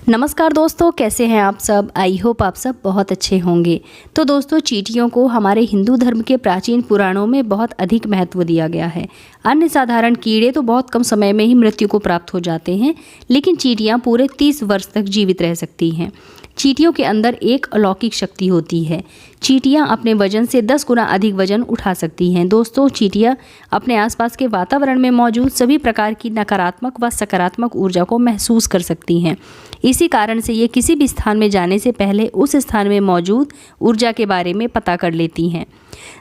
नमस्कार दोस्तों, कैसे हैं आप सब। आई होप आप सब बहुत अच्छे होंगे। तो दोस्तों, चींटियों को हमारे हिंदू धर्म के प्राचीन पुराणों में बहुत अधिक महत्व दिया गया है। अन्य साधारण कीड़े तो बहुत कम समय में ही मृत्यु को प्राप्त हो जाते हैं, लेकिन चींटियां पूरे 30 वर्ष तक जीवित रह सकती हैं। चींटियों के अंदर एक अलौकिक शक्ति होती है। चींटियां अपने वजन से 10 गुना अधिक वजन उठा सकती हैं। दोस्तों, चींटियां अपने आसपास के वातावरण में मौजूद सभी प्रकार की नकारात्मक व सकारात्मक ऊर्जा को महसूस कर सकती हैं। इसी कारण से ये किसी भी स्थान में जाने से पहले उस स्थान में मौजूद ऊर्जा के बारे में पता कर लेती हैं।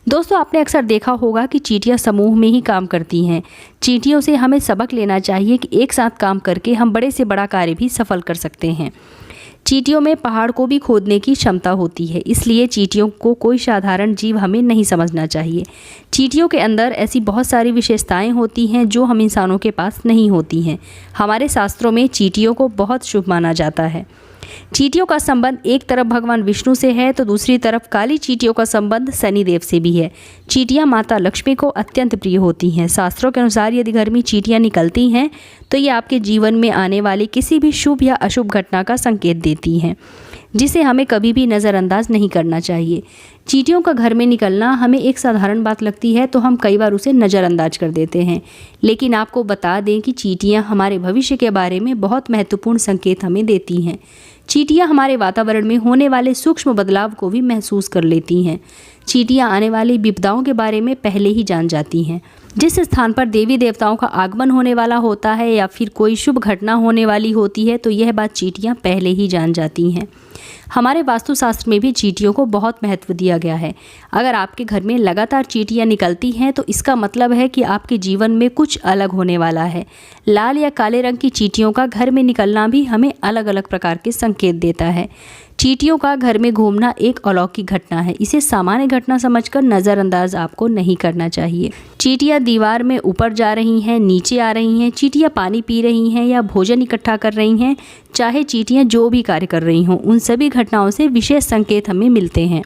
दोस्तों, आपने अक्सर देखा होगा कि चींटियां समूह में ही काम करती हैं। चींटियों से हमें सबक लेना चाहिए कि एक साथ काम करके हम बड़े से बड़ा कार्य भी सफल कर सकते हैं। चींटियों में पहाड़ को भी खोदने की क्षमता होती है, इसलिए चींटियों को कोई साधारण जीव हमें नहीं समझना चाहिए। चींटियों के अंदर ऐसी बहुत सारी विशेषताएं होती हैं जो हम इंसानों के पास नहीं होती हैं। हमारे शास्त्रों में चींटियों को बहुत शुभ माना जाता है। चींटियों का संबंध एक तरफ भगवान विष्णु से है तो दूसरी तरफ काली चींटियों का संबंध शनिदेव से भी है। चींटियां माता लक्ष्मी को अत्यंत प्रिय होती हैं। शास्त्रों के अनुसार यदि घर में चींटियां निकलती हैं तो ये आपके जीवन में आने वाली किसी भी शुभ या अशुभ घटना का संकेत देती हैं, जिसे हमें कभी भी नज़रअंदाज नहीं करना चाहिए। चींटियों का घर में निकलना हमें एक साधारण बात लगती है तो हम कई बार उसे नज़रअंदाज कर देते हैं, लेकिन आपको बता दें कि चींटियां हमारे भविष्य के बारे में बहुत महत्वपूर्ण संकेत हमें देती हैं। चींटियां हमारे वातावरण में होने वाले सूक्ष्म बदलाव को भी महसूस कर लेती हैं। चींटियां आने वाली विपदाओं के बारे में पहले ही जान जाती हैं। जिस स्थान पर देवी देवताओं का आगमन होने वाला होता है या फिर कोई शुभ घटना होने वाली होती है तो यह बात चींटियां पहले ही जान जाती हैं। हमारे वास्तुशास्त्र में भी चींटियों को बहुत महत्व दिया गया है। अगर आपके घर में लगातार चींटियां निकलती हैं तो इसका मतलब है कि आपके जीवन में कुछ अलग होने वाला है। लाल या काले रंग की चींटियों का घर में निकलना भी हमें अलग अलग प्रकार के संकेत देता है। चींटियों का घर में घूमना एक अलौकिक घटना है। इसे सामान्य घटना समझकर नज़रअंदाज आपको नहीं करना चाहिए। चींटियां दीवार में ऊपर जा रही हैं, नीचे आ रही हैं, चींटियां पानी पी रही हैं या भोजन इकट्ठा कर रही हैं, चाहे चींटियां जो भी कार्य कर रही हों, उन सभी घटनाओं से विशेष संकेत हमें मिलते हैं।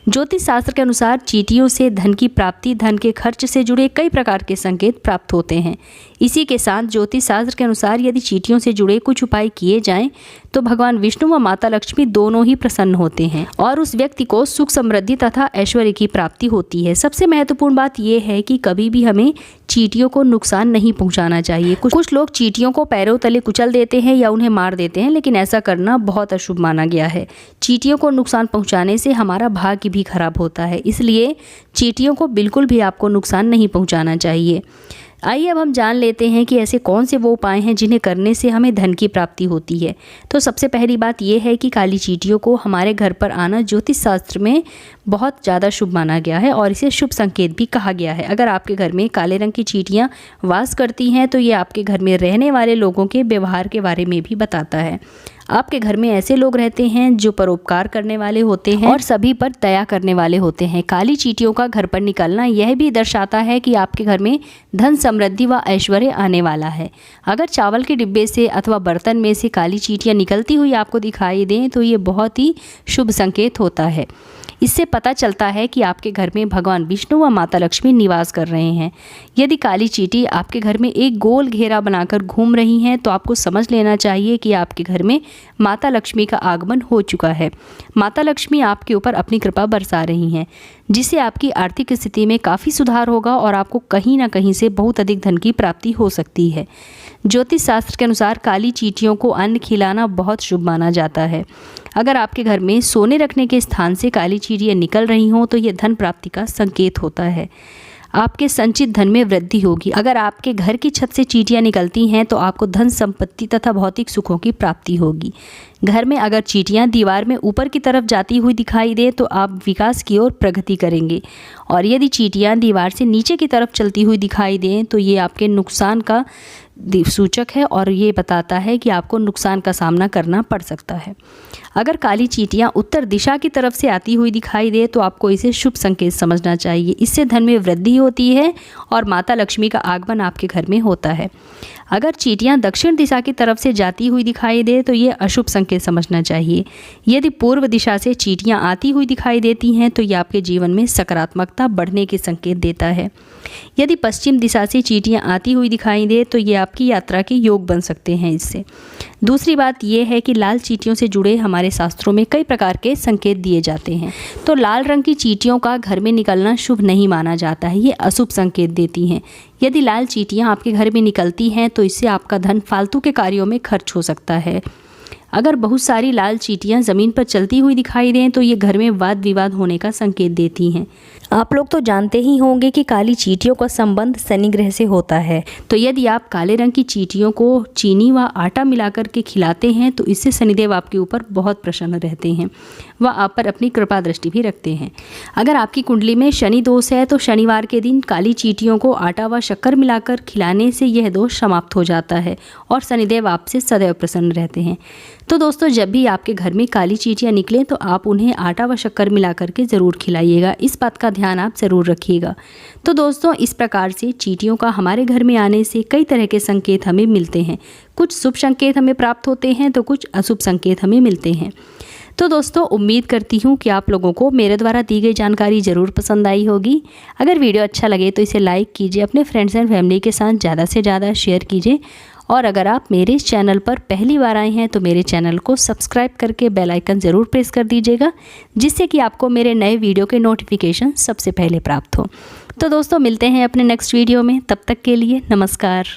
ज्योतिष शास्त्र के अनुसार चींटियों से धन की प्राप्ति, धन के खर्च से जुड़े कई प्रकार के संकेत प्राप्त होते हैं। इसी के साथ ज्योतिष शास्त्र के अनुसार यदि चींटियों से जुड़े कुछ उपाय किए जाएं तो भगवान विष्णु व माता लक्ष्मी दोनों ही प्रसन्न होते हैं और उस व्यक्ति को सुख समृद्धि तथा ऐश्वर्य की प्राप्ति होती है। सबसे महत्वपूर्ण बात यह है कि कभी भी हमें चींटियों को नुकसान नहीं पहुंचाना चाहिए। कुछ लोग चींटियों को पैरों तले कुचल देते हैं या उन्हें मार देते हैं, लेकिन ऐसा करना बहुत अशुभ माना गया है। चींटियों को नुकसान पहुंचाने से हमारा भाग्य भी खराब होता है, इसलिए चींटियों को बिल्कुल भी आपको नुकसान नहीं पहुंचाना चाहिए। आइए अब हम जान लेते हैं कि ऐसे कौन से वो उपाय हैं जिन्हें करने से हमें धन की प्राप्ति होती है। तो सबसे पहली बात यह है कि काली चींटियों को हमारे घर पर आना ज्योतिष शास्त्र में बहुत ज़्यादा शुभ माना गया है और इसे शुभ संकेत भी कहा गया है। अगर आपके घर में काले रंग की चींटियां वास करती हैं तो ये आपके घर में रहने वाले लोगों के व्यवहार के बारे में भी बताता है। आपके घर में ऐसे लोग रहते हैं जो परोपकार करने वाले होते हैं और सभी पर दया करने वाले होते हैं। काली चींटियों का घर पर निकलना यह भी दर्शाता है कि आपके घर में धन समृद्धि व ऐश्वर्य आने वाला है। अगर चावल के डिब्बे से अथवा बर्तन में से काली चींटियां निकलती हुई आपको दिखाई दें तो ये बहुत ही शुभ संकेत होता है। इससे पता चलता है कि आपके घर में भगवान विष्णु व माता लक्ष्मी निवास कर रहे हैं। यदि काली चींटी आपके घर में एक गोल घेरा बनाकर घूम रही हैं तो आपको समझ लेना चाहिए कि आपके घर में माता लक्ष्मी का आगमन हो चुका है। माता लक्ष्मी आपके ऊपर अपनी कृपा बरसा रही हैं, जिससे आपकी आर्थिक स्थिति में काफ़ी सुधार होगा और आपको कहीं ना कहीं से बहुत अधिक धन की प्राप्ति हो सकती है। ज्योतिष शास्त्र के अनुसार काली चींटियों को अन्न खिलाना बहुत शुभ माना जाता है। अगर आपके घर में सोने रखने के स्थान से काली चींटियां निकल रही हों तो यह धन प्राप्ति का संकेत होता है। आपके संचित धन में वृद्धि होगी। अगर आपके घर की छत से चींटियां निकलती हैं तो आपको धन संपत्ति तथा भौतिक सुखों की प्राप्ति होगी। घर में अगर चींटियां दीवार में ऊपर की तरफ जाती हुई दिखाई दे तो आप विकास की ओर प्रगति करेंगे, और यदि चींटियां दीवार से नीचे की तरफ चलती हुई दिखाई दें तो ये आपके नुकसान का सूचक है और ये बताता है कि आपको नुकसान का सामना करना पड़ सकता है। अगर काली चींटियां उत्तर दिशा की तरफ से आती हुई दिखाई दे तो आपको इसे शुभ संकेत समझना चाहिए। इससे धन में वृद्धि होती है और माता लक्ष्मी का आगमन आपके घर में होता है। अगर चींटियां दक्षिण दिशा की तरफ से जाती हुई दिखाई दे तो ये अशुभ संकेत समझना चाहिए। यदि पूर्व दिशा से चींटियां आती हुई दिखाई देती हैं तो ये आपके जीवन में सकारात्मकता बढ़ने के संकेत देता है। यदि पश्चिम दिशा से चींटियां आती हुई दिखाई दे तो ये आपकी यात्रा के योग बन सकते हैं इससे। दूसरी बात यह है कि लाल चींटियों से जुड़े हमारे शास्त्रों में कई प्रकार के संकेत दिए जाते हैं। तो लाल रंग की चींटियों का घर में निकलना शुभ नहीं माना जाता है, ये अशुभ संकेत देती हैं। यदि लाल चींटियां आपके घर में निकलती हैं तो इससे आपका धन फालतू के कार्यों में खर्च हो सकता है। अगर बहुत सारी लाल चींटियां ज़मीन पर चलती हुई दिखाई दें तो ये घर में वाद विवाद होने का संकेत देती हैं। आप लोग तो जानते ही होंगे कि काली चींटियों का संबंध शनि ग्रह से होता है। तो यदि आप काले रंग की चींटियों को चीनी व आटा मिलाकर के खिलाते हैं तो इससे शनिदेव आपके ऊपर बहुत प्रसन्न रहते हैं, वह आप पर अपनी कृपा दृष्टि भी रखते हैं। अगर आपकी कुंडली में शनि दोष है तो शनिवार के दिन काली चींटियों को आटा व शक्कर मिलाकर खिलाने से यह दोष समाप्त हो जाता है और शनिदेव आपसे सदैव प्रसन्न रहते हैं। तो दोस्तों, जब भी आपके घर में काली चींटियां निकलें तो आप उन्हें आटा व शक्कर मिला करके ज़रूर खिलाइएगा, इस बात का ध्यान आप ज़रूर रखिएगा। तो दोस्तों, इस प्रकार से चींटियों का हमारे घर में आने से कई तरह के संकेत हमें मिलते हैं। कुछ शुभ संकेत हमें प्राप्त होते हैं तो कुछ अशुभ संकेत हमें मिलते हैं। तो दोस्तों, उम्मीद करती हूँ कि आप लोगों को मेरे द्वारा दी गई जानकारी ज़रूर पसंद आई होगी। अगर वीडियो अच्छा लगे तो इसे लाइक कीजिए, अपने फ्रेंड्स एंड फैमिली के साथ ज़्यादा से ज़्यादा शेयर कीजिए। और अगर आप मेरे चैनल पर पहली बार आए हैं तो मेरे चैनल को सब्सक्राइब करके बेल आइकन ज़रूर प्रेस कर दीजिएगा, जिससे कि आपको मेरे नए वीडियो के नोटिफिकेशन सबसे पहले प्राप्त हो। तो दोस्तों, मिलते हैं अपने नेक्स्ट वीडियो में, तब तक के लिए नमस्कार।